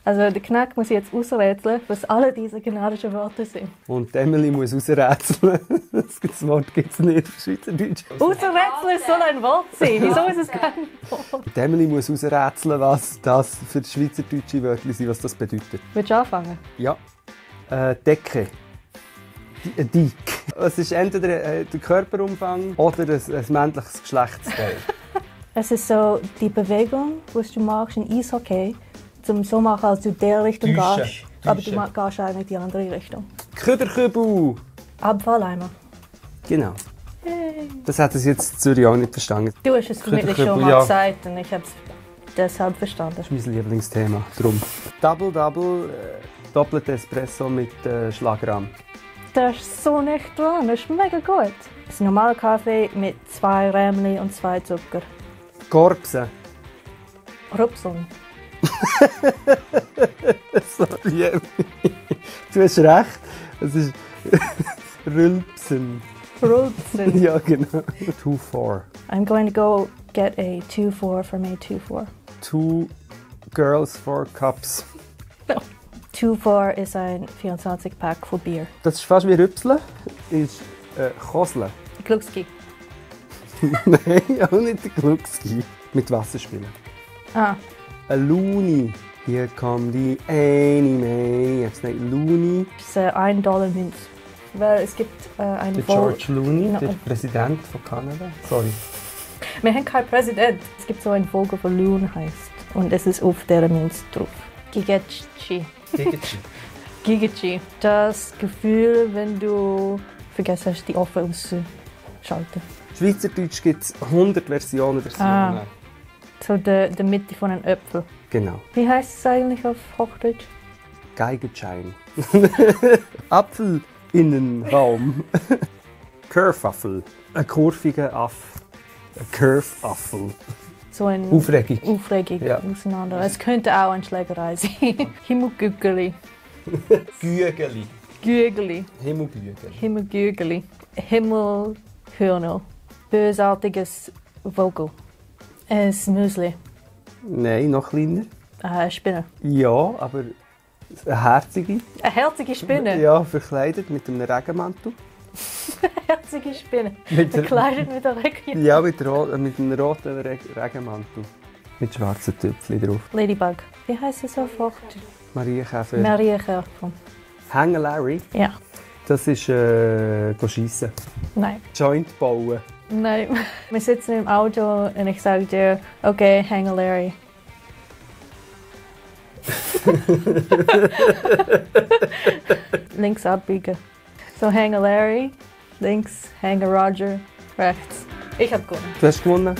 Also der Knack muss jetzt ausrätseln, was alle diese kanadischen Wörter sind. Und Emily muss ausrätseln. Das Wort gibt es nicht auf Schweizerdeutsch. Ausrätseln soll ein Wort sein. Wieso ist es kein Wort? Und Emily muss ausrätseln, was das für die schweizerdeutsche Wörter sind, was das bedeutet. Willst du anfangen? Ja. Decke. Dick. Es ist entweder der Körperumfang oder ein männliches Geschlechtsteil. Es ist so die Bewegung, die du machst in Eishockey, zum so machen, als du in der Richtung gehst. Aber du gehst eigentlich in die andere Richtung. Küberkübel. Abfalleimer. Genau. Hey. Das hat es jetzt in Zürich auch nicht verstanden. Du hast es vermutlich schon mal gesagt und ich habe es deshalb verstanden. Das ist mein Lieblingsthema. Drum. Double, doppelter Espresso mit Schlagrahm. Das ist so nicht dran, das ist mega gut. Das ist ein normaler Kaffee mit 2 Rämli und 2 Zucker. Korpsen. Rupsung. Sorry, du hast recht. Es ist Rülpsen. Rülpsen. Ja, genau. 2-4. I'm going to go get a 2-4 from a 2-4. 2 girls, 4 cups. 2-4 ist ein 24-Pack von Bier. Das ist fast wie Rüpseln. Ist Kosle. Gluckski. Nein, auch nicht der Gluckski. Mit Wasser spielen. Ah. Ein Looney. Hier kommt die Anime. Jetzt nicht Looney. Das ist eine $1-Münze. Weil es gibt einen Der George Looney, der No. Präsident von Kanada. Sorry. Wir haben keinen Präsident. Es gibt so einen Vogel, der Loon heißt. Und es ist auf dieser Münze drauf. Gigachi. Gigachi. Das Gefühl, wenn du vergessen hast, die Ofen auszuschalten. Schweizerdeutsch gibt es 100 Versionen. So der Mitte von einem Äpfel. Genau. Wie heißt es eigentlich auf Hochdeutsch? Geigenschein. Apfelinnenraum. Curveaffel. Ein kurviger Aff. Ein Curveaffel. So eine Aufregung. Ja. auseinander. Es könnte auch eine Schlägerei sein. Himmelgügeli. Gügeli. Gügeli. Himmelgügeli. Himmelgügeli. Himmelhörner. Bösartiges Vogel. Ein Müsli. Nein, noch kleiner. Eine Spinne. Ja, aber eine herzige. Eine herzige Spinne? Ja, verkleidet mit einem Regenmantel. Eine herzige Spinne. Verkleidet mit einer Regenmantel. Ja, mit einem roten Regenmantel. Mit schwarzen Tüpfeln drauf. Ladybug. Wie heisst es auf Hochdeutsch? Marienkäfer. Marienkäfer. Hang Larry. Ja. Das ist schiessen. Nein. Joint bauen. Nein. Wir sitzen im Auto und ich sage dir, okay, hang a Larry. Links abbiegen. So hang a Larry, links hang a Roger, rechts. Ich habe gewonnen. Du hast gewonnen.